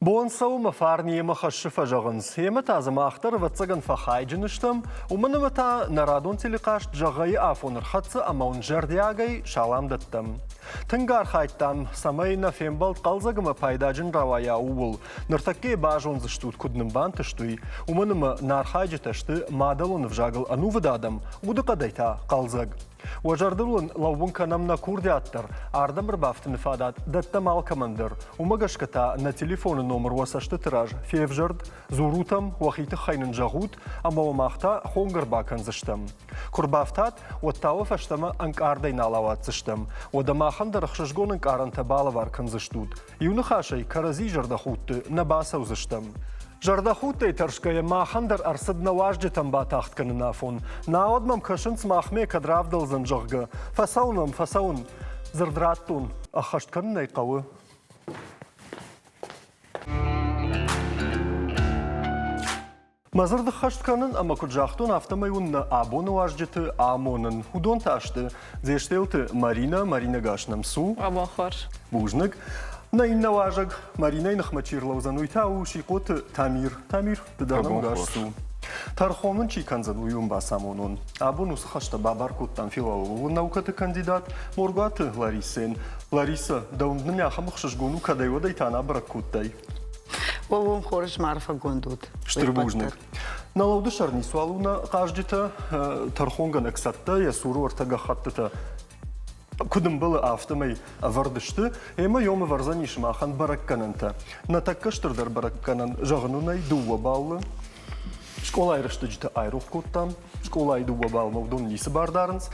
بون سو مفارني مخشفة جغنس هي متى زماختر وتسجن فخاي جنشتم ومن متى نرادون تلقاش جغي آفون الخطس أمون جردياغي شالام دتم تنگار خايتام سماينا فيمبالت قلزق ما بايداجن روايا أول نرتكي باجون زشتوت كدنم بان تشتوي ومن ما نار خايجة تشت مادلون فجاغل أنو ودادم ودقا ديتا قلزق وجردلون لو بنكا نمنا كوردياتر عردم ربافت نفادات دتا مال كماندر ومغشكتا نا تليفون النومر وساشت تراج في فجرد زوروتم وخيت خاين جاغوت اما وماختا خونغر باكن زشتم كربافتات وتاو فشتما انك اردين علاوات زشتم ودما خندر خششگون انك ارنت بالوار كن زشتود يونخاشي كرزي جردخوت نباسو زشتم جردخوت ترشكي ما خندر أرصدنا واجدتم باتاخت كن نافون ناود مم كشنس ماخمي كدراف دل زنجغ فسون زردراتون أخشت كن نيقوي ما زرد خشت كنن أما كجاختون أفتمايون أبون واجدت آمونن ودون تاشت زيشتيلت مارينا غاشنم سو أبو خور بوجنك ناين نواجق مارينا نخمتشير لوزانوي تاو شيقوت تامير تدرنم غاشتو ترخومن چی کنزن ویوم باسامونون ابونوس خشت بابار کوتن فیلو ناوکت کاندیدات مورگات لاریسا دوندن یا خمخشش گونو کدای ودای تانا برکوتای وون خورش معرفه گوندود شتربوجنك نالود شرني سوالونا قاجدتا ترخونغن اكستا يسورو ورتغا خطتا كدم بلا افتمي افردشت اما يوم ورزانيش ما خان بركننتا نتكشتر در بركنن جغنوناي دو بال شكولا يرشتجت ايروخ كوتام شكولا يدو بال مودون ليس باردارنس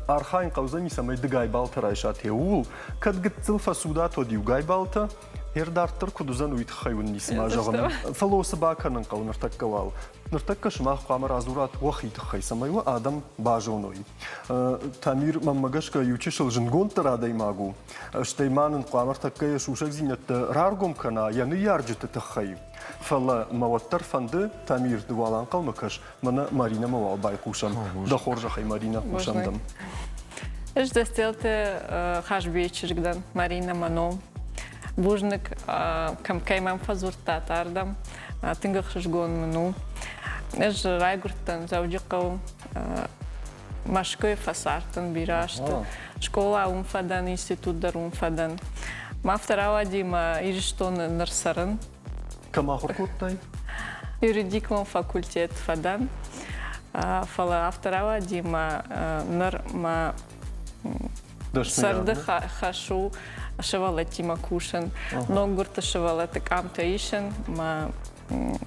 ارخاين قوزاني سمي دغاي بالترايشات يول كد تلفا سودات وديو غاي بالتا هيردارتر كدوزان ويتخيون نسمع جغنا فلوس باكرن قو نرتكوال نرتكش ما قامر ازورات وخي تخي سمايو ادم باجونوي تامير ممغشك يوچشل جنگون تراداي ماغو شتيمانن قامر تكي شوشك زينت رارغوم كنا يعني يارجت تخي فلا موتر فند تامير دوالان قلمكش من مارينا مو بايقوشم دخورج خي مارينا قوشمدم ايش دستيلت خاش بيچرگدن مارينا منو بوجنك كم كيمان فزورتا تاردم تنگخش گون منو ايش رايغورتن زوجقو مشكوي فسارتن بيراشت شكولا умфадан институт дар умфадан ما вторая дима ирштон нерсарен كما خركوتاي юридикум факультет фадан фала вторая дима нер ма сарды хашу шевала тима кушен но гурта шевала так амтаишен ма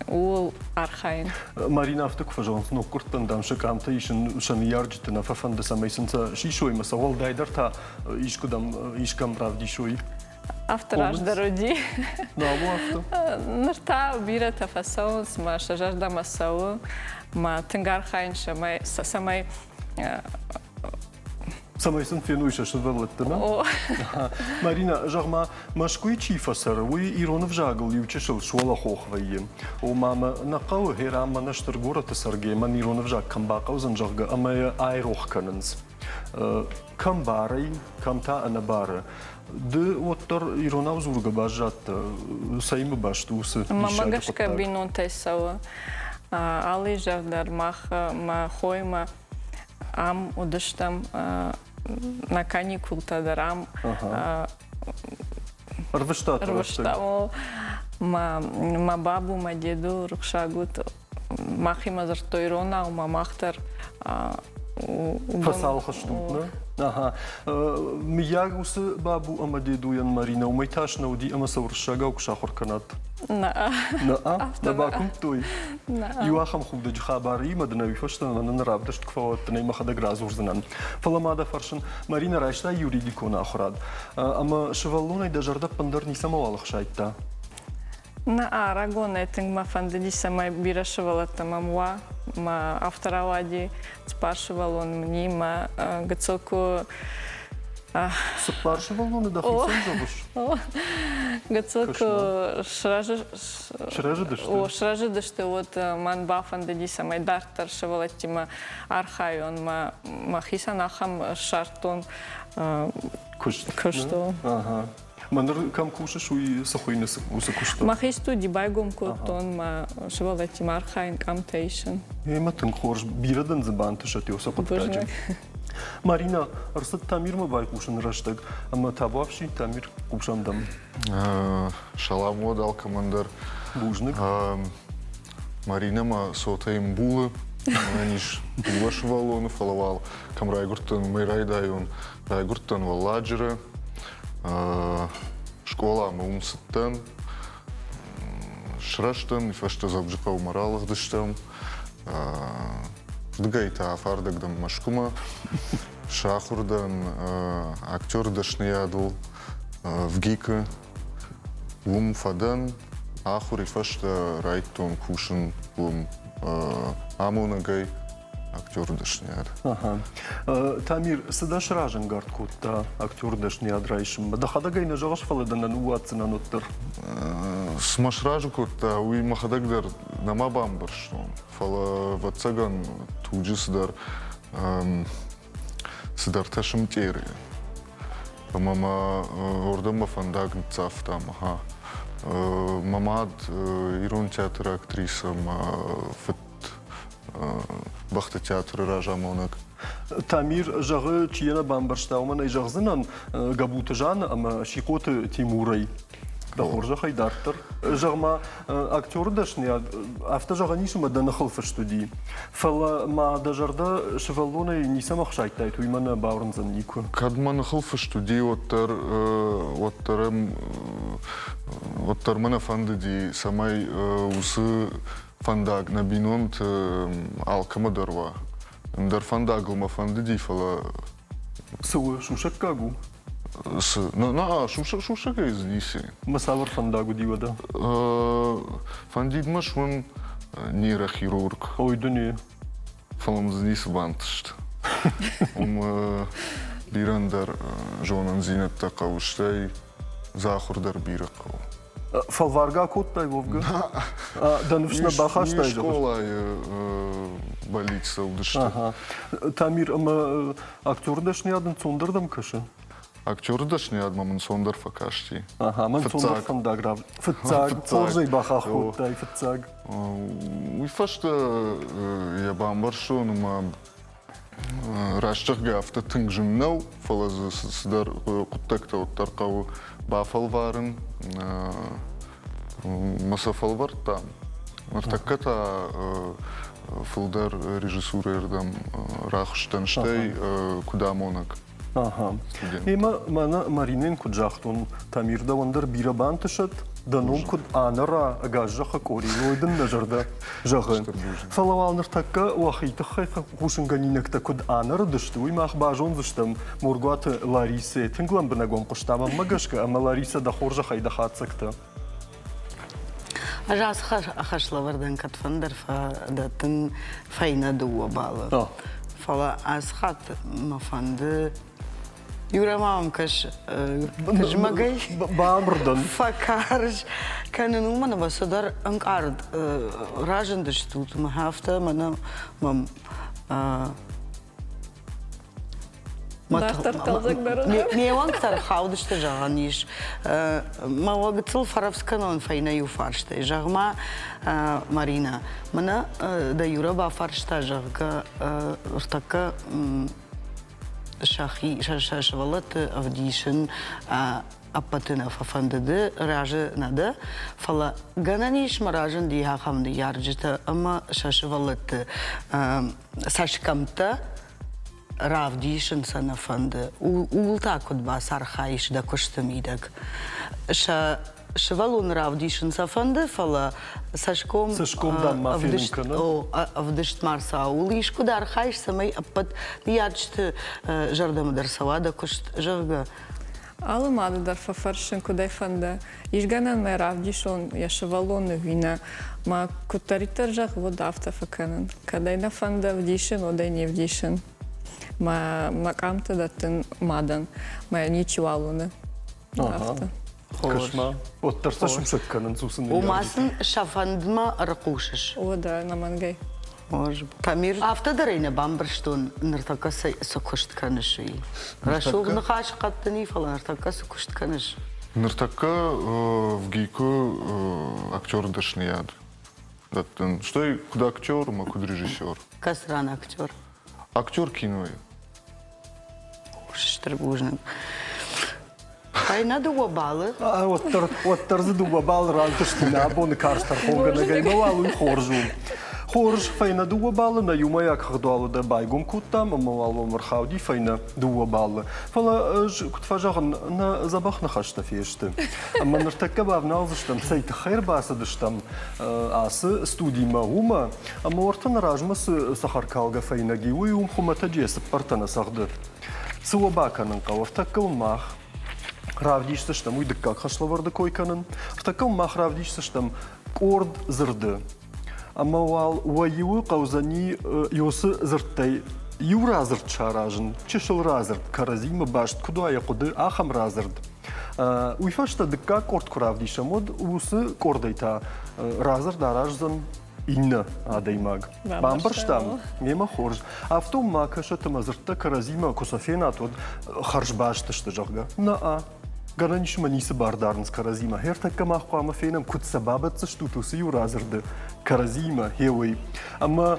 ул архаин مارينا افتك فجون نو كرتن دام شكامتا يشن شن يارجتنا ففند سميسنتا شيشوي مسوال دايدرتا يشكدم يشكم правди шуй автораж дороди no abo afto нерта бирата фасон ма шажарда масау ма тенгар хаин шамай самай سميسن فينويش شذلتنا مارينا جغما مشكوي تشيفسر وي ايرون فجاغل يوچشل شولا خوخوي وماما نقاو هيرام نشتر غورة سرغي من ايرون فجاغ كم باقاو زنجغ اما ايروخ كننز كم باري كم تا انا بار د وتر ايرونا وزورغ باجات سايم باشتوس ماما гашка бинон тесава али жавдар мах ма хойма ам удыштам на каникулта дарам рвштамо ма бабу ма деду рухшагут махима зартойрона ма махтар فصال خشتوتنا مياغوس بابو اما ديدو ين مارينا وميتاش نودي اما سورشاغا وكشاخر كنات نباكم توي يواخم خود دج خباري مدنوي فشتنا نرابدش تكفوت نيما خدا غرازورزنان فلامادا فرشن مارينا راشتا يوريديكونا اخراد اما شفالونا دجردا بندر نيساموالخ شايتا на рагон этинг ма фандели сама бирашевала тамамва ма авторавади спаршевал он мне ма гацоку спаршевал он да хисен жобуш гацоку шражы дышты вот ман ба фандели сама дартар шевала тима архай он ма хисан ахам шартон кушто Маныр кам кушы шуй сахуйны усыкушты. Махи студи байгом коттон ма швалати мархайн камтейшн. Матын хорш бирадан забанты шати усакутаджи. Марина, арсат Тамир мы бай кушан раштаг, ама табавши Тамир кушандам. Шалам дал командир. Бужник. Марина ма сотаим булы. Аниш булашывал он фалавал. Кам райгуртан мы райдайон. Райгуртан валладжеры. Школа мы умсаттан. Шраштан, и фашта забжика умаралах дыштам. Дгайта афардагдам машкума. Шахурдан актер дашниядл. В гика. Лум фадан. Ахур и фашта райтон кушан лум. Амунагай актер дашнияд. Тамир, садаш ражен гардкутта актер дашнияд райшим. Дахадагай на жагаш фаладанан уатсына ноттыр. Смашражу кутта уй махадагдар нама бамбарштон. Фала ватсаган туджи сидар ташим тери. Мама ордама фандагн цафтам. Мамад ирон театр актриса фит бахта театр ражамонак. Тамир жагы чиена бамбарштауман и жагзынан габутажан ама шикоты Тимурай. Дахоржа хайдартыр. Жагма актер дашнияд авто жаганишма данахыл фаштуди. Фала ма дажарда шеваллона и нисамах шайттай туймана баурнзан нику. Кадман хылфы студии оттар мана фандыди самай усы фандаг набинонт алкамадарва. Дар фандагылма фандыди фала. Сыуы шушак кагу. Шушака из диси. Масавар фандагу дивада. Фандидмаш он нейрохирург. Ой, да не. Фалам здесь вантышт. Бирандар жонан зинет такауштай захурдар биракау. Фалварга коттай вовга. Данушна бахаштай. Школа больница удышта. Тамир, ама актер дашниядан цондырдам каша. Актер дашнияд мамын сондар факашти. Ман цондыр фандаграв. Фыцаг. Форжай баха коттай фыцаг. Уй фашта я бамбаршон ма раштырга авто тыңжымнау фалазы сидар куттакта оттаркау бафалварын масафалварта. Мартакката фылдар режиссурердам рахштанштай кудамонак. Ема мана Маринен куджахтун Тамирда вандар бирабан тышат, данум куд анара агажаха корилойдын нажарда жагы. Фалавалныр такка вахитахай хушынганинекта куд анара дыштуй мах бажон зыштам мургуаты Ларисе тынглам бінагом куштама магашка, ама Лариса да хоржахай да хатсакта. Ажас хашлавардан катфандер датын файна дуа балы. Фала асхат мафанды юрамам каш магай бамрдан факарж канен умана басадар анкард ражен дыштут махафта мана мам Дахтар талзакдары. Не ванктар хаудышты жағаниш. Ма вагыцыл фаравсканон файна ю фаршты. Жағма Марина. Мана да юра ба фаршта жағга ұртакка шашывалаты авдишын аппатына фафандыды ражы нады. Фала гананиш маражын дия хамды яржыты ама шашывалаты сашкамта равдишын санафанды. Улта кудба сархайш да куштамидак. Шывалун равдишын сафанды, фала сашком... Сашкомдан мафилинканы. Авдышт марса улиш куда архайш самай аппат диярчты жардамыдар савада кушт жырга. Алымады дар фафаршын кудай фанда. Ишганан май равдишон яшывалоны вина. Ма кутаритар жақ вода автофаканын. Кадай на фанда вдишын, одай не вдишын. Ма камта датын мадан. Ма ничего алуны. Кашма. Оттарса шумшакканын сусын. Умасын шафандма ракушыш. О, да, на мангай. Тамир автодарайна бамбарштон нартакаса сокушт каныши. Рашуг нахаш каттани фала нартакаса кушт каныш. Ныртакка в гейку актер дашнияд. Что и куда актер, а куда режиссер? Касран актер. Актер кино. Штрбужник. Файна дуа балы. Оттар дуба бал ралтыштина, боны карстар хонгана гаймавалу и хоржу. Хорж файна дуа балы, на юма як хдуалу да байгум куттам, амавалу мархауди файна дуа балы. Фала кутфажаган на забах нахашта фешты. Ама ныртакка бавналзыштам, сайты хайр басадыштам асы студий маума, ама ортан ражмас сахаркалга файна гиуи хумата джесып партана сахды. Суабаканын кавартаккал мах. Равдишься, что мой декак хашлавар декой канан. В таком мах равдишься, что корд зрды. Амавал уаюы каузани йосы зртай. Юра зрд шаражен. Чешел разрд. Каразима башт куда я куды ахам разрд. Уйфашта декак корд куравдиша мод усы кордайта разрд аражзан. Инна адаймаг. Бамбарштам, мема хорж. А в том мака что там азрта каразима кософена тут харжбашта что жага. На Гараниш маниса бардарнс каразима. Хертакка махуама фенам кут сабабатса что тусы юразрды каразима хевой. Ама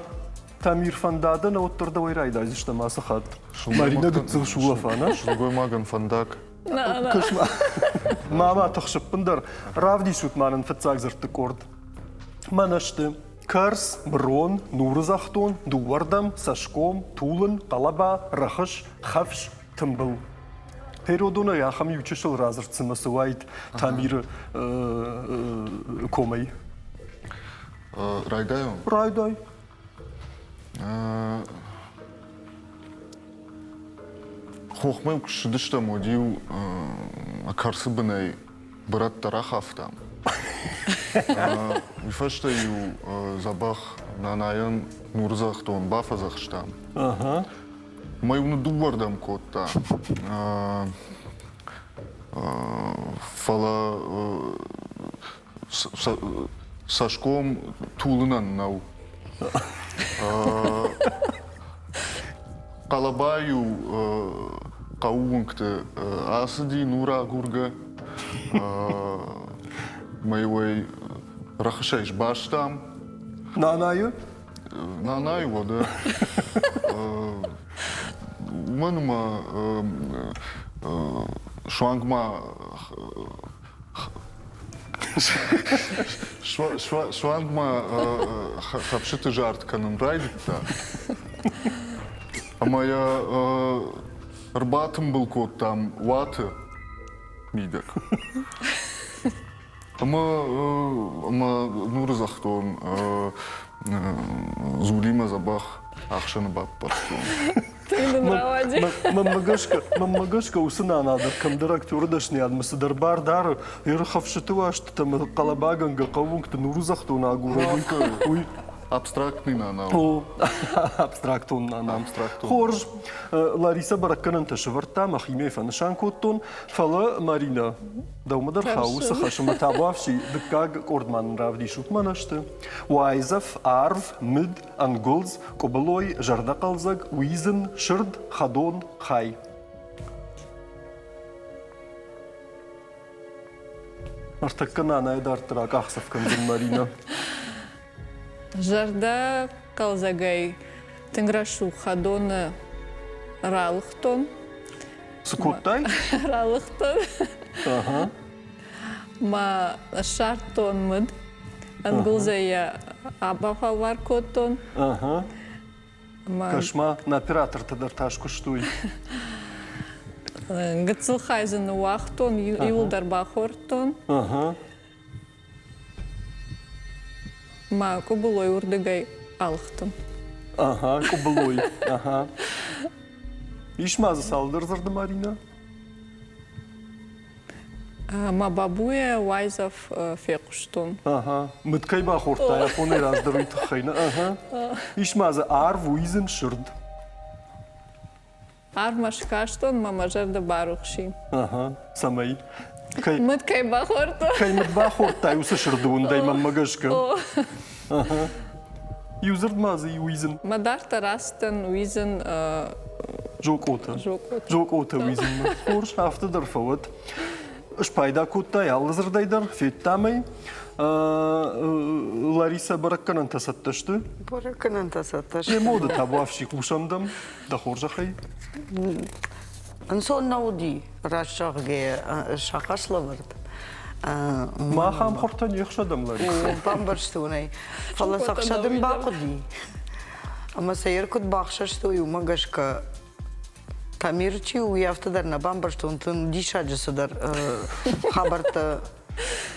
Тамир фандада на оттардавай райда зишта масахат. Марина гыцыл шулафана. Шулгой маган фандак. Кышма. Мама тахшыппындар. Равди шут манан фатсак зрты корд. Манашты. Карс, Брон, Нурзахтон, Дуардам, Сашком, Тулын, Қалаба, Рахыш, Хавш, Тымбыл. Периодуна яхам ючешыл разырцы масывайт Тамир комай. Райдаю? Райдай. Хохмем кшидышта модил Карсы бынай брат Тарахафтам. Вифашта ю забах нанайын Нурзахтон бафазахштам. Майуны дубардам котта. Фала Сашком тулынан нау. Қалабаю қауынкты асыди Нура гурга. Моевой рахшайш баштам. Нанаю? Нанаю, да. Манума швангма швангма хапшиты жарт каным райдит-то. А моя рбатым был кот там ваты мидек. Ама Нурзахтон зулима забах ахшаны бап бастон. Мамагашка усына надо камдар актер дашни адмысы дарбар дар ерхавшыты вашты там қалабаганга қауынкты Нурзахтон агуравынка. Абстрактный нана. О, абстрактон нана. Хорж, Лариса баракканын ташыварта, махиме фанышан коттон, фала Марина. Даумадар хауса хашыма табавши, дыккаг кордман равди шутманашты. Уайзав, арв, мид, анголз, кобалой, жарда қалзаг, уизен, шырд, хадон, хай. Артаккана найдартырак ахсавканзын Марина. Жарда қалзагай тынграшу хадона ралықтон. Сукуттай? Ралықтон. Ма шартон мыд. Ангылзая абафалвар коттон. Кашма на оператор-то дарташку штуй. Гацылхайзен уахтон, юлдар бахортон. Ма кубулой урдыгай алхтон. Кубулой. Ишмазы салдырзырды Марина? Ма бабуя уайзав фекуштон. Мыткай бахорта, японы раздырый тахайна. Ишмазы арв, уизен, шырд. Арв машкаштон, мама жарда барухши. Самай. Мыткай бахорта. Кай мыт бахорта, усы шырдуын дайман магашка. Юзырд мазы и уизен. Мадарта растен уизен Жок ота. Жок ота уизен. Хорш, автодар фават. Шпайда кутта ялызырдайдар, феттамай. Лариса баракканан тасатташты. Бараканан тасатташ. Мода табуавши кушамдам, да хоржахай. Ансон науди рашагге шахашлавард. Махам хортан яхшадам Лариса. Бамбарштунай. Фаласахшадым бақуди. Ама сайыркут бақшашты умагашка. Тамирчи уявтадар на бамбарштун дишаджасадар хабарта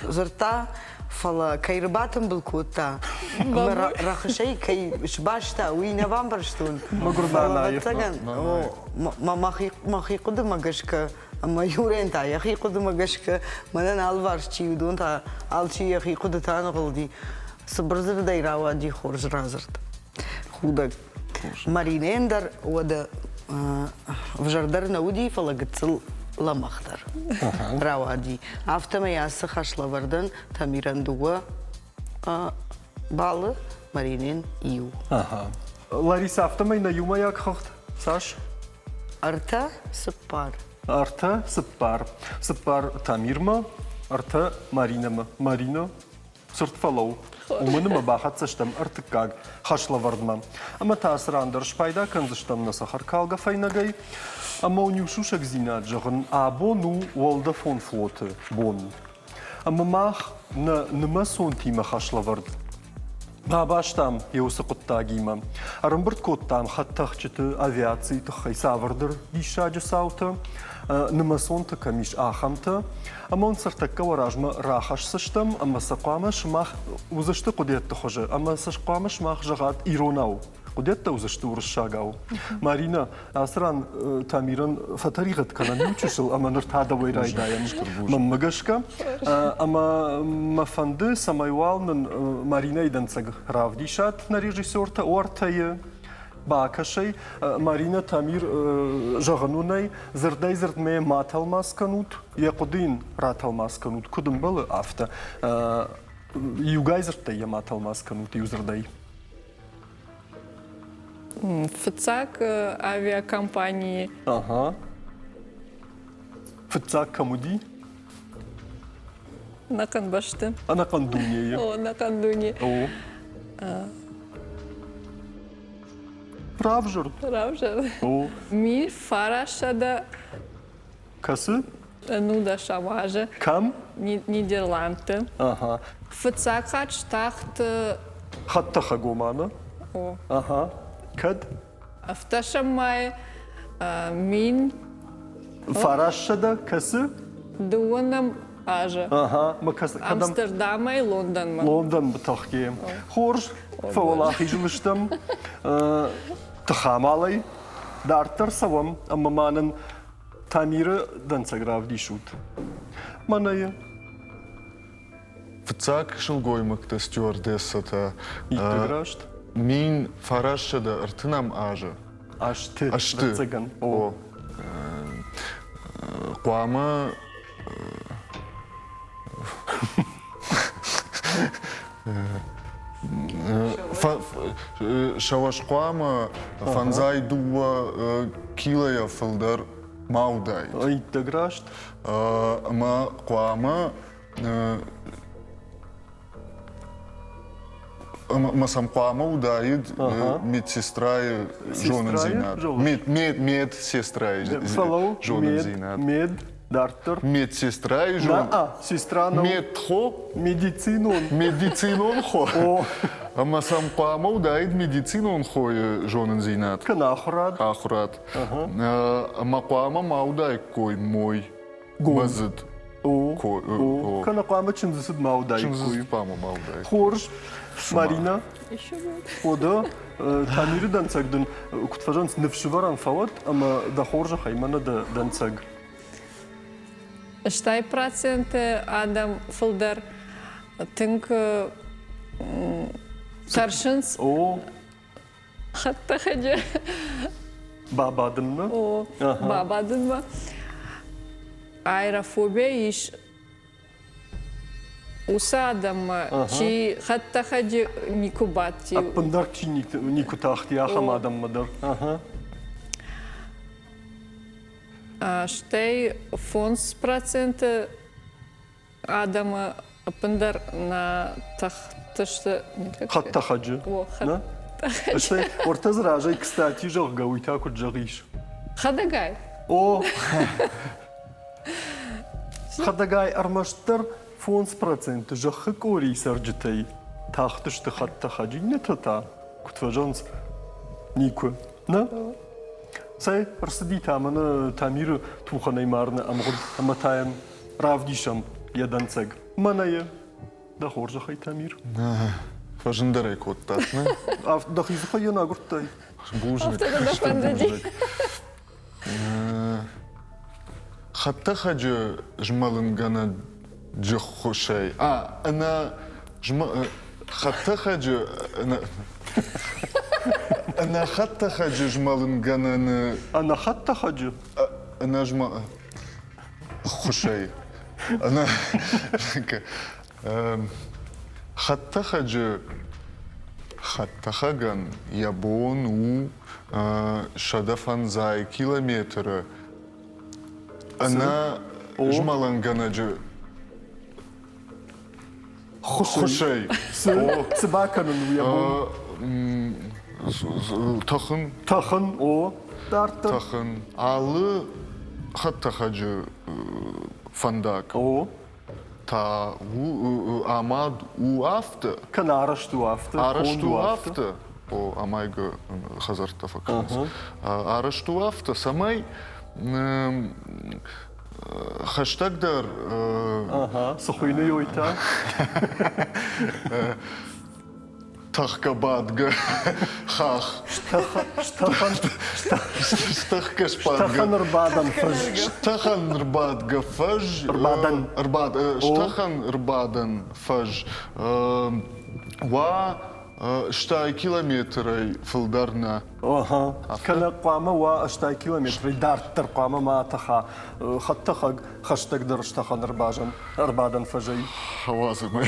зырта фала кайрбатым был кута. Рахашей кай шбашта уйна бамбарштун. Магурбана махи куды магашка. Ама юрента яхи куды магашка. Манан алварчи удунта алчи яхи куды танголди. Сабрзыр дайрава ди хорж разырт. Худа Маринендар ода в жардар науди фалагцыл ламахтар. Равади. Автома ясы хашлавардан тамирандуа балы Маринен ию. Лариса автомай на юма як хахт. Саш? Арта сыппар. Арта сыппар. Сыппар тамирма, арта маринама. Марина сыртфалау. Умыныма бахатсаштам артыккаг хашлавардма. Ама таасрандыр шпайда канзыштам на сахаркалга файнагай. Ама унюшушак зинаджагын абону уолда фон флоты бон. Ама мах на нема сонтима хашлавард. Бабаштам еусыкуттагима. Арымбырт коттам хаттахчыты авиации тахай савардыр дишаджы саута. Нема сонта камиш ахамта. Ама он сартакка варажма рахашсыштам, ама сақуама шмах узашты кудетті хожы. Ама сақуама шмах жағат иронау. Кудетті узашты урышшагау. Марина, асран тамиран фатаригат канан учушыл, ама ныртада вайрайдаям. Маммагашка. Ама мафанды самайвалнын Марина иданцаг равдишат на режиссерта ортайы. Бакашай, Марина Тамир жағанунай, зырдай зырдмей маталмас канут, яқудин раталмас канут, кудым балы афта. Югай зырдтай я маталмас канут, юзырдай. ФЦАК авиакомпании. Ага. ФЦАК камуди? На Канбашты. А на Кандуне. О, на Кандуне. О. Равжыр. Равжыр. О. Ми фарашада Касы? ну да шамажа. Кам? Нидерланды. Ага. ФЦАК штахт. Хатта хагомана. О. Ага. Кад? Автошамай мин Фарашада касы? дуанам ажа. Ага. Макас кадам. Амстердама и Лондон. Лондон бутахки. Хорж, фавалахи жилыштам. Тахамалай. Дартар савам. Аммаманын тамиры данцаграв дишут. Манайы. ФЦАК шылгоймыкты стюардессата. Иттеграшт. Мин фарашшада ыртынам ажы. Ашты. Ашты. Цыган. О. Қуамы... Шавашқуамы фанзай дуа килая фылдар маудай. Иттеграшт. Ама қуамы... Масам қуамы удайд медсестра жонын зинат. Медсестра Фалау. жонын зинат. Мед. Дартар. Медсестра и жон. Сестра на Медхо. медицинон. Медицинон хо. О. Ама сам қуамы удайд медицинон хо жонын зинат. Канахрад. Ахурат. Ама қуамы маудай кой мой. Мазыд. О. Канақуама чынзысыд маудай куй. Чынзыз пама маудай. Хорж. Марина. Еще будет. Ода тамиры данцагдын кутфажанс нефшиваран фават, ама да хоржа хаймана да данцаг. Штай проценты адам фылдар тынк таршынс О. хатта хаджа. Бабадынмы? О, бабадынма. Аэрофобия иш усадама, чи хатта хаджа никубати. Аппындар чи никутахти ахам адаммадар. Штай фонс проценты Адама апындар на тахтышты... حتى خجة О, نا اشتي ورتز راجي كستاتي جغ قوي تاكل جغيش Хадагай. او خدقاي ارمشتر فونس процент جخ كوري سرجتي تاختش تخت خجي نتتا كنت فجنس نيكو نا سي رصدي تامنا تامير توخني مارنا امغد اما تايم رافديشم يدنسق منايا ده خورج خي تامير فجندري كوتاتنا دخيز خينا قرتاي بوجنك Автода да фандади. حتى خج جمالن جانا جخوشي انا حتى خج انا حتى خج جمالن جانا انا حتى خج انا جمال خوشي انا حتى خجن يابون و شدفن زي كيلومتر انا جمالن جانا خوشي سباكن ويا تخن تخن او دارت تخن على حتى خج فندق او تا اماد و افت كان عرشتو افت арышту авто о амайга хазарта факанс арышту авто самай хаштагдар اها سخوينه يويتا тахкабадга хах штахан штахкашпадга штахан рбадан фج штахан рбадга фаж ربادن. штахан рбаден фаж ва شتاي كيلومتر فلدرنا اها كان قامه واشتاي كيلومتر دارت قامه ما تخا خط خق خشتك در شتخن رباجن ربادن فجي حوازم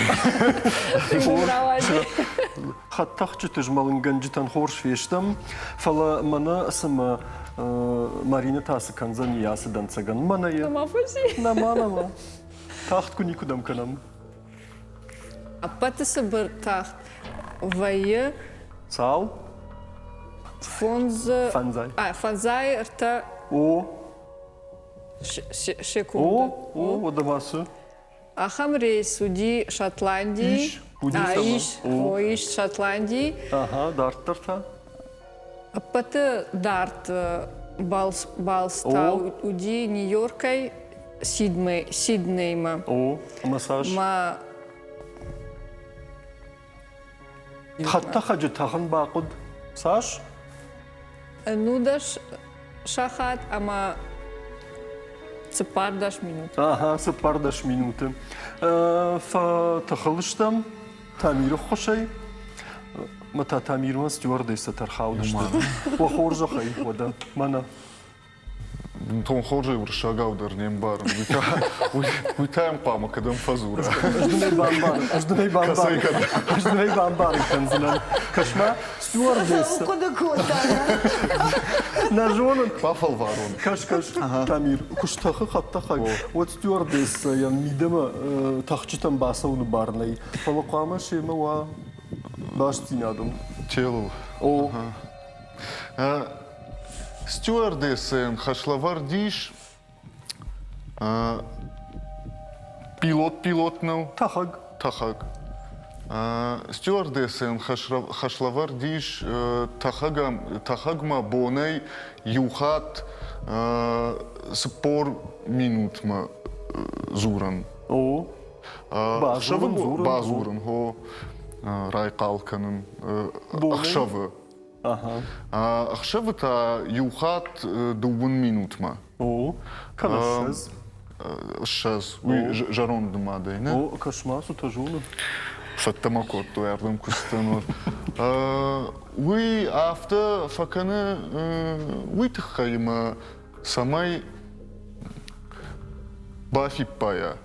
Муравади. خط خج تجمل جنجتن خورش فيشتم فلا منا اسم مارينا تاس كان زنيا سدن سجن منا يا Мафаси. نما تاخت كوني كدم كنم А пътя са бъртах. Вая ساو фонза... فانزاي фанзай рта او шекунда. او ودماسو Ахам рейс уди Шотландии. Иш, уди сама. Иш. О. О, иш Шотландии. اها دارت ترتا А пътя дарт балста О. уди Нью-Йоркай Сиднейма. او مساج Ма حتى خج تخن باقد ساش нудаш шахат, ама цепардаш минут. اها سباردش مينوت فتخلشتم تعمير خوشي متى تعمير ما ستوردي سترخاودش وخورج خي ودا منا Том хоржи уршагав дернем бар. Уйтаем пама кадам фазура. اجدني بامبار كنزنا كشما ستورديس Куда куда? نجون Пафал варон. كش تعمير كشتخ خطخ وستورديس يعني ميدما تخجتم باسون بارني فلقامه شيما و باستينادم Телу. او Стюардессен хашлавар диш. Пилотнал. تخج Тахаг. Стюардессен хашлавар диш тахагма боней юхат спор минутма зуран. او Базуран. Базуран хо райкалканын Боней. ахшавы. اها Ахшавы та юхат дубун минутма. او كنشز Шаз. Уй жарон дымадайны. او كشما ستجون Фаттамакот ярдам кустанор. Уй авто факаны уй тхайма самай бафиппая.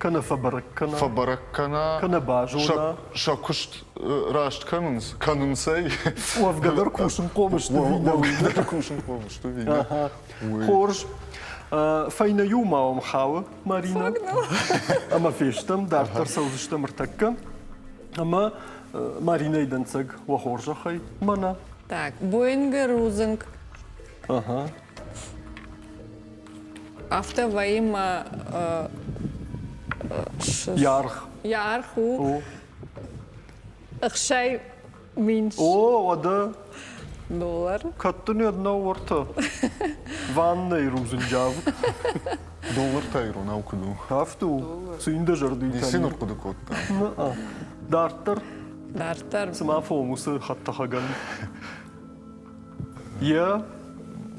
كان فبركنا Фабараккана. كان باجونا Шакушт рашт канынсай. وفقدر كوشن قومش تفيدوي Кушин помощь, что видно. خورج Fajna juma om gauw, Marina. Ama feestem, daar ter sauzistem ertekka. Ama Marina idensig wahorjachai, mana. Так, Боинга-Рузинг. Ага. Автоваима Jarg. Ярху. O. Ахшай Минш O, wada. доллар. Kattın yadına orta. Van neyruzun javuk. Доллар тайро наукуду. Haftu. Suyunda jardı Десин İtalya. оркуду котта. Dartır. Дартар. Sma fomusu hatta hagan. Ya.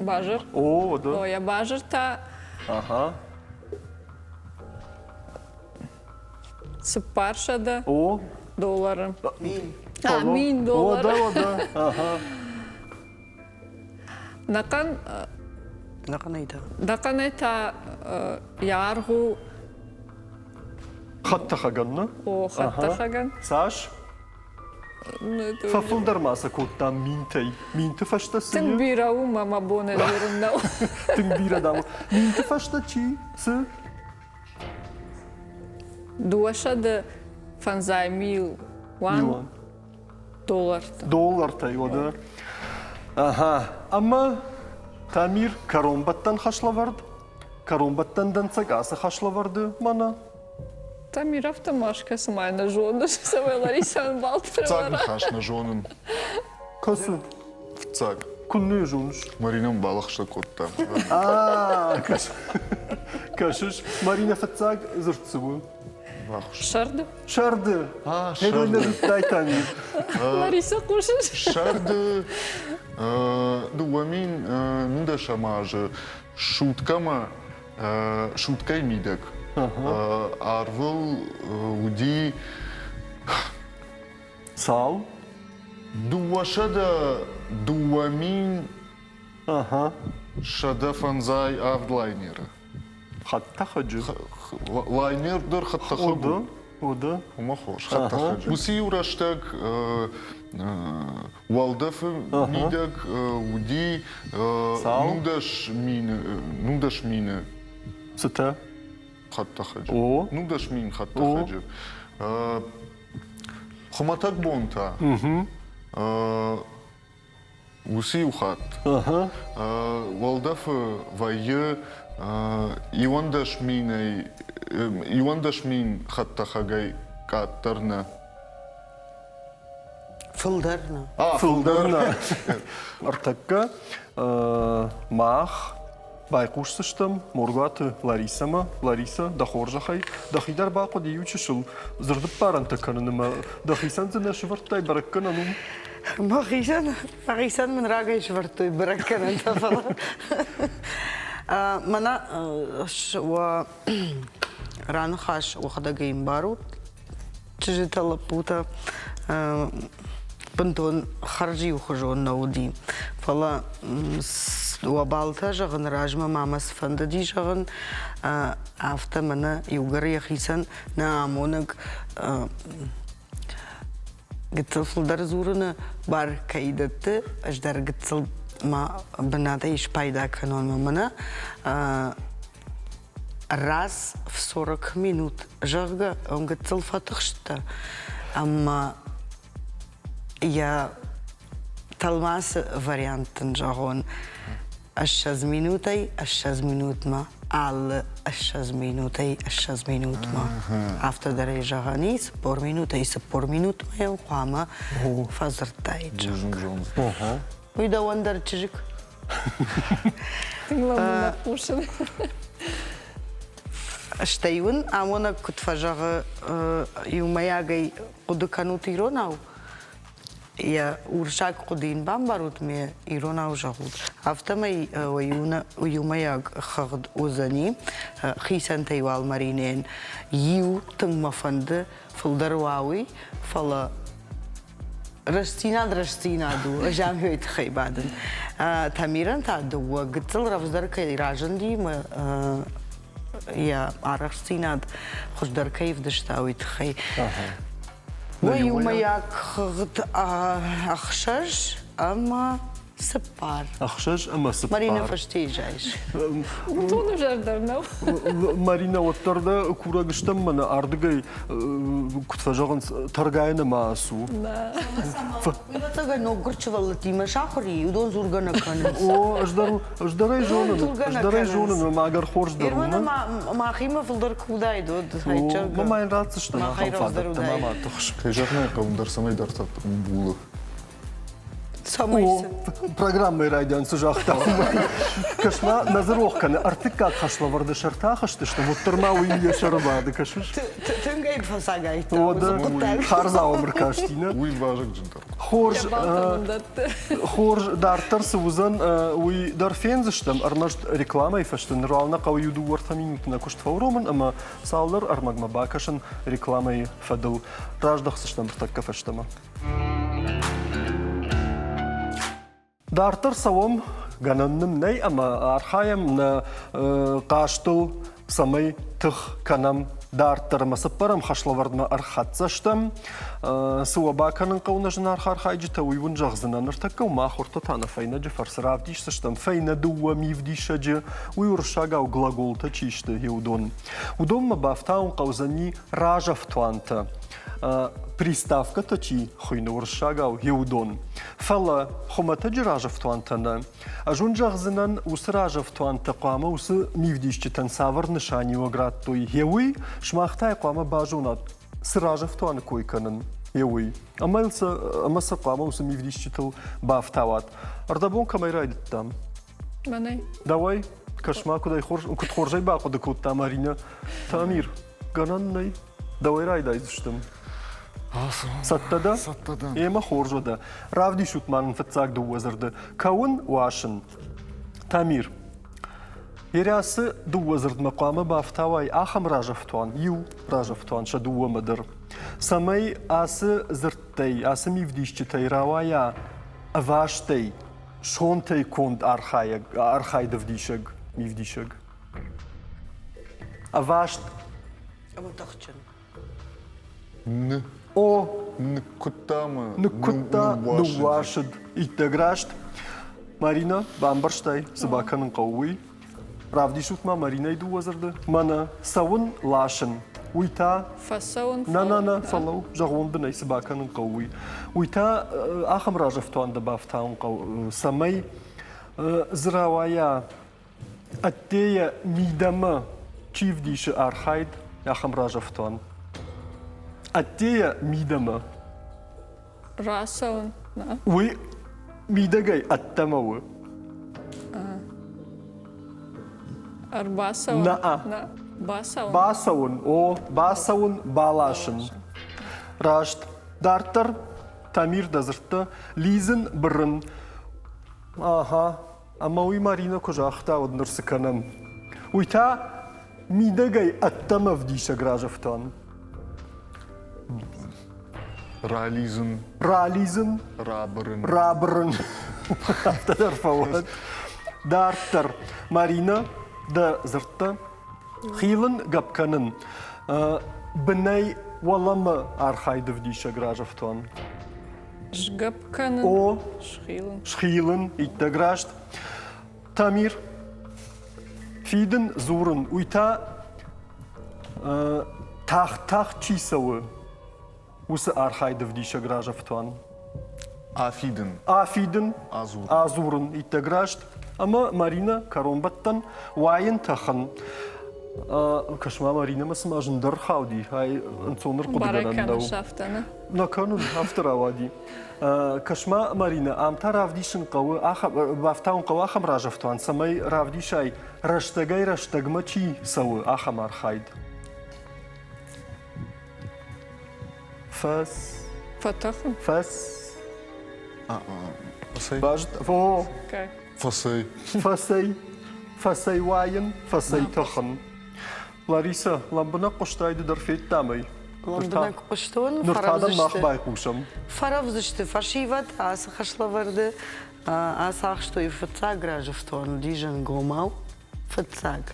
Бажар. O, wada. О, я бажар-та Aha. Сыпаршада O. долларом. Мин. А, мин доллар. Wada. Aha. Накан Нақанайда. Даканайта яргу Hatta haganna. о хаттахаган. Saş. Fafıldarmasa kottan mintey. Minti faşta Тин suyu. бирау мама боне дурунда. Tın bir adamı. Minti faşta çi. Sı. Дуашада фанзай мил ван Yuan. доллар. Dolar tay o da. Aha. Ama tamir karombattan haşla vardı. Karombattan dansak asa haşla vardı mana. Там и автомашка самайна жонда, саме Ларисан Цак Балтер. хаш на жонын. Kası. Цак. Kullu junuş. Маринам балахшта котта. Aa, kaş. Kaşış. Marina Fatzak zırtsı bu. Вахуш. Шарды. Şardı. А, Heroyna шарды. zırttay tamir. Лариса кушает. Шарды. Дуамин нуда шамажы. Шуткама. Шуткай мидек. Арвыл уди. Sağ ol. Дуашада дуамин Aha. шада фанзай авдлайнера. Hatta hacı. Лайнердер хатта O da. хагу. O da. Ума хош, хатта хагу. Уси ураштак Валдаф мидак уди Сау. нудаш мине Sıta. хатта хагу. O. Нудаш мин хатта О. хагу. Хоматак бонта. Уси ухат. Aha. Валдаф вайе Ивандаш мин хатта хагай каттарна. Фылдарна. Fıldırına. Artakka. Mağ. Baykuş sıçtım. Morgatı Larisa mı? Larisa. Dahorjahai. Dahidar baqo diyu çişil. Zırdıp paran takanını mı? Dahisan zına şıvarttay bırakkan anum. Мағисан мен рагай швартой бракканanta falan. Мана ва рано хаш вахада геймбару. Чижитала пута бантон харжи ухожу на уди. Фала وبالتا جغن راجما مامس فنددي جغن афта мана югар яхисан на амонак гитсел фулдар зурына бар кайдатты аждар гитсел ма бната иш пайда канон мамана раз в 40 минут жага он гитсел фатыхшта амма я талмас вариантын жагон الشاز مينوتي الشاز مينوت ما على الشاز مينوتي الشاز مينوت ما after درجة غني سبور مينوتي سبور مينوت ما يوقعما فازرتاي ويدا وندر تجيك Главное, пушен. اشتايون امونا كنت فجاه يومياغي قدكانوت يروناو я уршак кудин бамбарут ме ирона ужагуд автомай уюмаяг хагд узани хисантей вал маринен ю тыңмафанды фылдарвауи фала растина ду жамгөйт хайбадын тамиран таду гыцыл равздаркай ражанди я арастинад хуждаркаев даштауит хай ويومياك خغت أخشش أما Сыпар. Ахшаш амасы. Марина фаштейжайш. Туну жардарнау. Марина оттарда курагыштам мана ардыгай кутфажаган таргайны маасу. Да. Вилатага ногурчувала тима шахри, удон зургана каны. О, аждарай жонын, магар хорж Ирмана даруна. махима фылдар кудай дод. Мамайн ратсышты на хамфадыр, мама тұхш. Кайжақнай қауындар самай дарсат бұлы. Самайсы. Программы райдан сужақта. Кашма назыроққаны артыққа қашлаварды шартақышты, что вот тұрма уйне шарабады кашыш. Түнгайд фасагайт. Ода харза өмір каштина. Уй важық жындар. Хорж дартар сузан уй дарфензыштам армашт реклама ифаштын руална қауюду уартаминутна кушт фауромын, ама салдар армагма бакашын рекламай фадыл раждақсыштам біртакка фаштама. Дартар савам гананным ней, ама архаям на қаштыл самай тых канам дартар масыппарам хашлавардма архатсаштам. Суабаканын қаунажын архайджита уйвун жағзынан ыртакка умахурта тана файна джи фарсаравдишсаштам. Файна дуа мивдишаджи уйуршагау глаголта чишты еудон. Удомма бафтаун қаузани ражавтуанта. Приставка тачи хуйна уршагау еудон. Фала хомата ражавтуантана. Ажун жағзынан усы ражавтуанта қама усы мивдишчитан савар нышани оград той еуи шмахтай қама бажунат. Сражавтуан койканын еуи. Амаса қама усы мивдишчитал бафтават. Ардабон камайрайдыттам. Манай. Давай, кашма кудай хоржай бақуды кутта Марина. Тамир, гананнай. Давай райдайдыштым. Саттада? Саттада. Ема хоржода. Равди шутманын фатсак дуазырды. Каун уашын. Тамир. Ерясы дуазырды мақамы бафтавай ахам ражавтуан. Ю ражавтуан ша дуамадыр. Самай асы зырттай, асы мивдишчитай равая аваштай. Шонтай конд архайды вдишаг, мивдишаг. Авашт. Амутахчын. Н. О. Нкутама. Нкутта нуашыд. Иттеграшт. Марина бамбарштай собаканын қауи. Равди шутма Марина иду вазырды. Мана савын лашын. Уйта. Фасаун. На, фалау. Жағуын бінай собаканын қауи. Уйта ахам ражавтуан да бафтаун қау. Самай зравая аттея мидама чивдиші архайд ахам ражавтуан. Аттея мидама. Расаун. Уй мидагай аттамауы. Арбасаун. На. Басаун. Басаун. О, басаун балашын. Рашт. Дартар. Тамир дазыртты. Лизін бірін. Аха. Ама уй Марина кожақта однырсы канам. Уйта мидагай аттамав диша гражавтан. Рализм. Рализм. Рабырын. Рабырын. Автодар фауат. Дартар. Марина да зыртты. Хилын гапканын. Бінай валамы архайды вдиша гражавтан. Жгапканын. О. Шхилын. Шхилын. Итті гражд. Тамир. Фидын зурын. Уйта тах чисауы. Усы архайды вдиша гражавтан. Афидын. Афидын. Азур. Азурын. Итті гражд. Ама Марина каромбаттан уайын тахын. Кашма Марина масым ажындар хауди. Ай, анцоныр Бараканы қудыганандау. шафтаны. Наканун авторавади. Кашма Марина, амта равдишын қауы, бафтаун қауы ахам ражавтуан. Самай равдишай раштагай раштагма чи сауы ахам архайд. Фас. Фатахын. Фас. Фасай. Бажд. Во. Как? Фасай. Фасай. Фасай вайын. Фасай тахын. Лариса, ламбына қоштайды дарфет тамай. Ламбына қоштуын Нұртадан мақбай қушам. Фаравзышты фашиват, асы хашлаварды, асы ақштой фатса гражавтуан дижан гомау. فتساق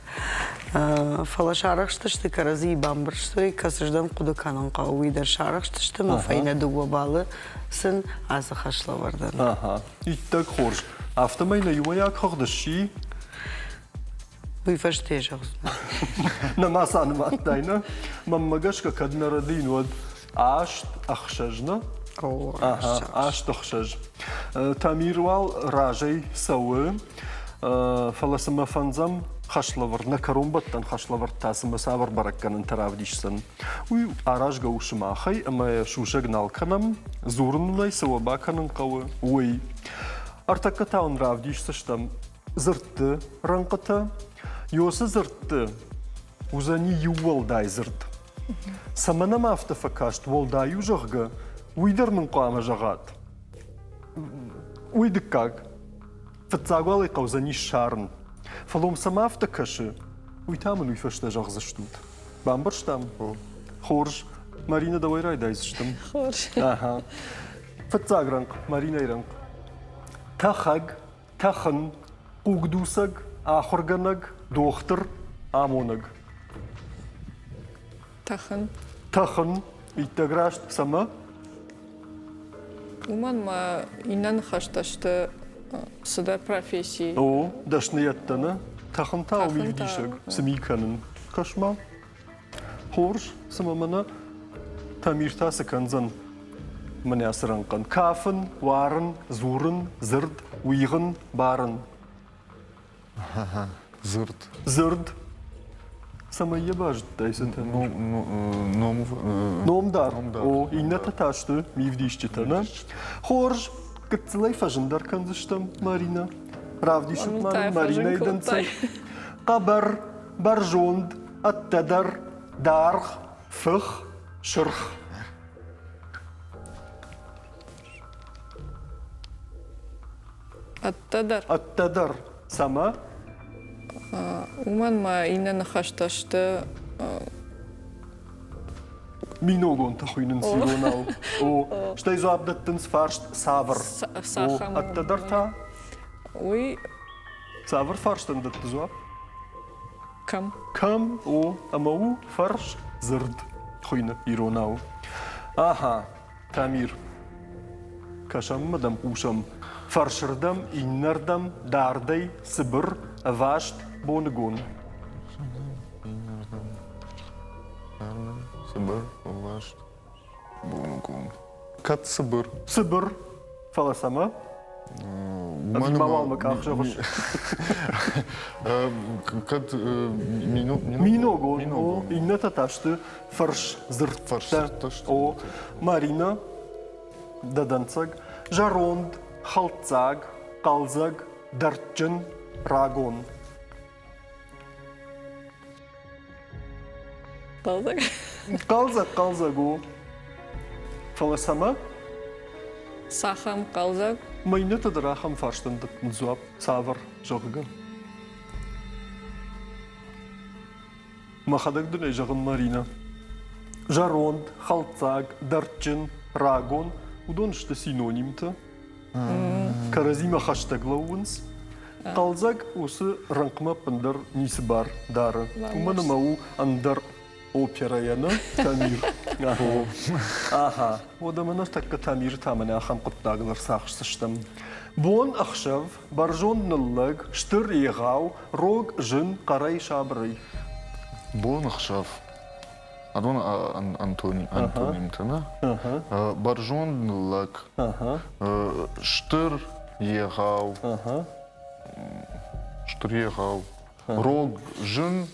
فلا شارخش تشتي كرزي بامبرشتوي كسجدم قدكانن قوي در شارخش تشتي مفينة دوغو بالي سن عزا خشلا وردن Aha. İttak xorş. Aftamayla yuvayak xaqdışı. ويفشتي شخص Namasa anımattayna. Mammagaşka kadına radin od aşt axşajna. Aha, aşt axşaj. Tamirwal rajay sağı. Falasıma fanzam xaşlavır. Nakarumbattan xaşlavır tasıma savar barakkanın taravdişsin. Uy araj gavuşmaxay ama şuşagnal kanam. Zurnulay sağı bakanın qağı. Uy. Artakka taun ravdişsiştam. Zırttı, rankıtı. Yosa zırttı. Uzani yuvalday zırt. Samana mafta fakasht volday ujagga. Uydarnın qama jagat. Uydikkak. فتزاغوالي قوزاني الشارن فلوم سمافت كشي ويتامن ويفشتا جغزشتوت بامبرشتام خورج مارينا دويراي دايزشتم خورش. اها فتزاغ رنق مارينا يرنق تخق تخن قوقدوسق آخرغنق دوختر آمونق تخن. تخن يتغراشت سما Уман ма инан хашташты сыда профессии. او دشنيتنا تخنتا Тахынта, وميفديشك سميكانن كشما خورش سممنا تاميرتا سكنزن من ياسرنقن كافن وارن زورن زرد ويغن بارن Зырт. زرد سمية باجد دايسنتا Номов. نومدار Номдар. او إنتا تاشتو ميفديشتنا خورش كتلي فجندر كنزشتم مارينا رافديشت Онутай مارينا фажын يدنسي култай. قبر برجوند التدر دارخ فخ شرخ Аттадар. التدر سما Уман ма инан хашташты مينوغون تخوينن سيروناو او شتاي زابدتنس فارشت سافر ساخم. التدر تا уй سافر فارشتن دتزواب кам. كم او امو فرش زرد خوينه يروناو اها تامير كشم مدام قوشم فرشردم إنردم داردي سبر أفاشت بونغون Сыбыр. Влашт. Бунгун. Кат сыбыр. سبر فلسما ماما كاخشوش Кат مينوغون او إنتا تاشت فرش زرد Фарш ташты. او مارينا ددنцаг жаронд خلطцаг قالزаг دردجن راغون Талзак. قالزاغو فلسما Сахам қалзак. مينتا دراخم فارشتن دتنزواب سافر جوغا ما خدك دن جغن مارينا жаронд خلطцаг дردجن راغون ودون شتا سينونيمتا كرازيما خاشتاغلوونس قالزاغ وسو رنقما بندر نيسبار دار ومن ماو اندر اوبرا يانا تامير اها ودمنا تك تامير تامنا خم قطاغلر ساخشتم بون اخشف برجون نلق شتر يغاو روغ جن قراي شابري Бон ахшав. Адон антоним тана. Баржон лак. Штыр егау. Штыр егау. Рог жын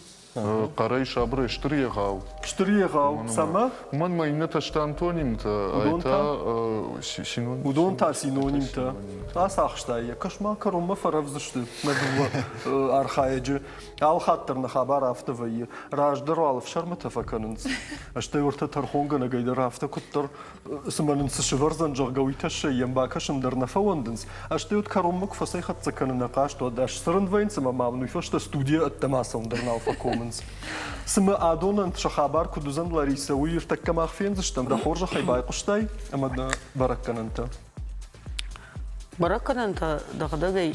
қарай шабры штыр егау. شتر يغاو سما Уман майна ташта антоним та айта синоним. ودون تا سينونيمتا اساخشتاي كشما كروما فرافزشتي مدوا ارخايج ал хаттырны хабар автовый раждырал в шармата факанынс аштай орта тархонгана гайдар авто куттар сыманынс шварзан жогауиташ ямбакашындыр нафаундынс аштай от кароммак фасай хатцаканына кашто даш сырын вайнс мамамну фашта студия аттамасындырнал факомынс сымы адонан шахабар кудузан лариса уиртакка махфензштам да хоржа хайбай куштай амада бараккананта Бараканан та дагадагай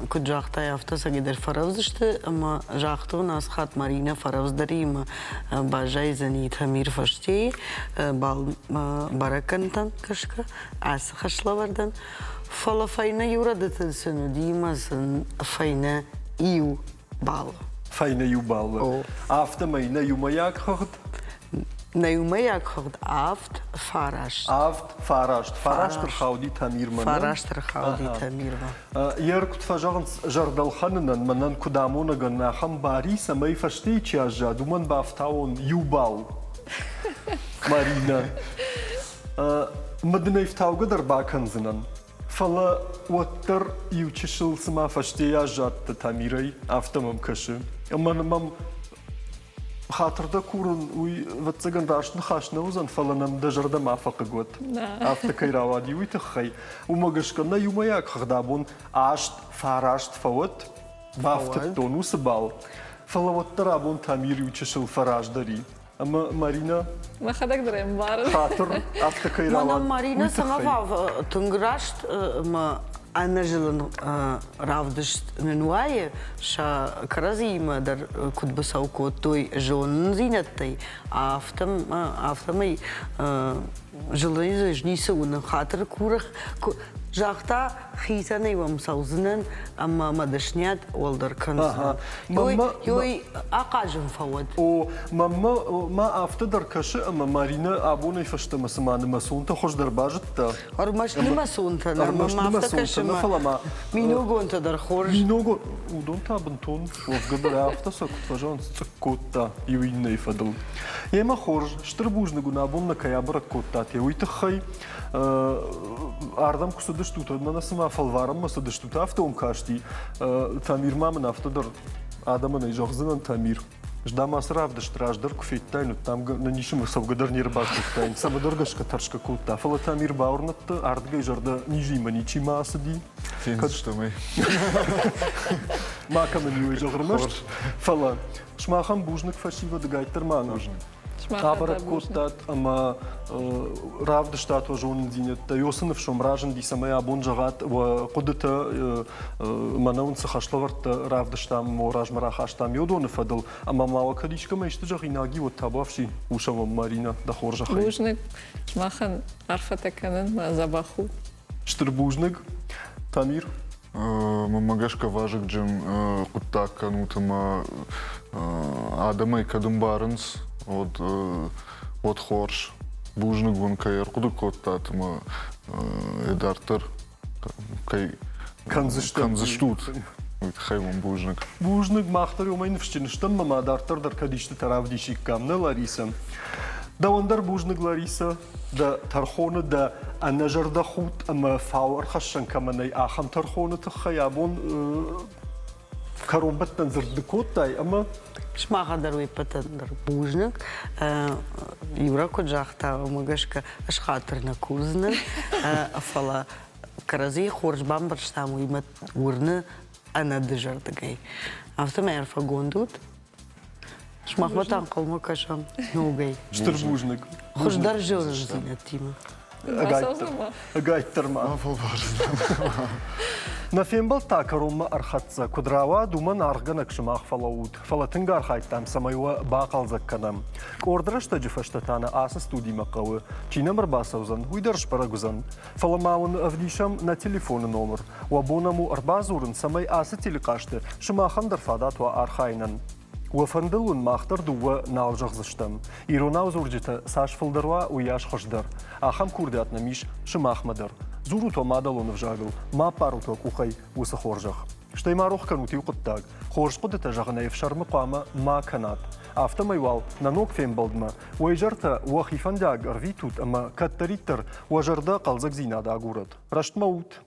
куджахта яфта сагидер фаравзышты, ама жахту нас хат Марина фаравздарима бажай зани Тамир фаштей, бал баракантан кашка, ас хашлавардан. Фала файна юрадатан сыну димасын файна ию бал. Файна ю баллы. Афта майна ю маяк хагд. Наюмаяк хагд афт фарашт. Афт фарашт. Фарашт рхауди Тамир манан. Фарашт рхауди Тамир ма. Яркут фажагнс жардалханынан манан кудамона ганахам бари самай фаштей чажа думан бафтаун ю бал. Марина. Маднай фтауга дарбаканзынан. Фала уаттар ючишил сама фаштея жатта Тамирай автомам каши. Мам خاطر كورن وتسجن راشن خاشنا وزن فلنا دجردا ما فققوت أفتكر روادي ويتخي وما قشكنا يوم ياك خدابون عشت فراشت فوت بافتت دونو سبال فلا وترابون تامير وتشل فراش داري أما مارينا ما خدك دريم بارد خاطر أفتكر روادي مانا مارينا سما تنقراشت ما أنا جلن رافدشت ننواية شا كرازيما در كنت بساوكو توي جون زينتي أفتمي جلني جنيسة ونخاطر كورخ جاختا خيساني ومسوزنن أما مدشنيات والدر كنزن يوي أقاجم فود او ما افتدر كشي اما مارينا ابوني فشت مسمان مسونتا خوش در باجت ارمش نمسونتا ما افتكرش ما مينوغو انت در خورج مينوغو ودونتا بنتون وفقدر افتسك فجان سكوتا يويني فدل يما خورج شتربوجنغو نابون كيابر كوتات يوي تخي ардам кусадыштута на насма фалварам масадыштута автом кашти Тамир мамын автодыр адамын айжоғзынан Тамир ждама сравдыш траждыр куфеттайну там на нишим савгадар нербакуттайн самадыргашка таршка кутта фала Тамир баурнатты ардгай жарда нижима ничима асади Финстамай. Макамын юй жоғырмаш фала шмахам бужник фашива дгайтер мана Абарат костат, ама равда штат жон динет. Йосынов шомражен ди самая абон жагат ва кудата манаун сахашлаварт равда штам мораж марахаштам йодон фадл. Ама мала кадишка меште жагинаги вот табавши ушава Марина да хоржа хай. Бужник шмахан арфатеканен ма забаху. Штырбужник Тамир. Мамагашка важик джим кутака нутама Адама и Кадумбаренс. От хорш, бужник вон кайер, куда коттат ма эдартер, кай канзыштут, хай вон бужник. Бужник махтар юмайн вштинштам мама дартер дар кадишты таравдиши камна Лариса. Да ондар бужник Лариса, да тархона да анажарда хут ама фаур хашан каманай ахам тархона тхаябон каромбаттан зырдыкоттай ама Шмаха даруй патандр бужник, Юра куджахта магашка ашхатыр на кузны, фала карази хорж бамбарштаму имат урны ана дежардагай. Автомер фагондут, шмах матан калма кашам ногай. штырбужник. Хош дар жорж зинатима. Агайтер ма. На фембал такарума архатса кудрава думан арганак шмах фалаут. Фалатынгар хайтам самайва бақал закканам. Ордрашта джифаштатана аса студий мақавы. Чинамар басаузан, уйдарш парагузан. Фаламаун авдишам на телефон номер. Уабонаму арбазурын самай аса телекашты. Шмахан дарфадат ва архайнан. وفندلون ماختر دو نالجغ زشتم. ایروناو زورجتا ساش فلدروا و یاش خوشدر. آخام کوردات نمیش شماخ مدر. زورو تو مادلون فجاگل. ما پارو تو کوخی و سخورجغ. شتای ما روح کنوتی و قطاگ. خورج قدت جغنه فشر مقامه ما کنات. آفتا میوال نانوک فیم بلدما. ویجرتا و خیفنداگ ارویتوت اما کتریتر و جردا قلزگ زینا داگورد. رشت موت.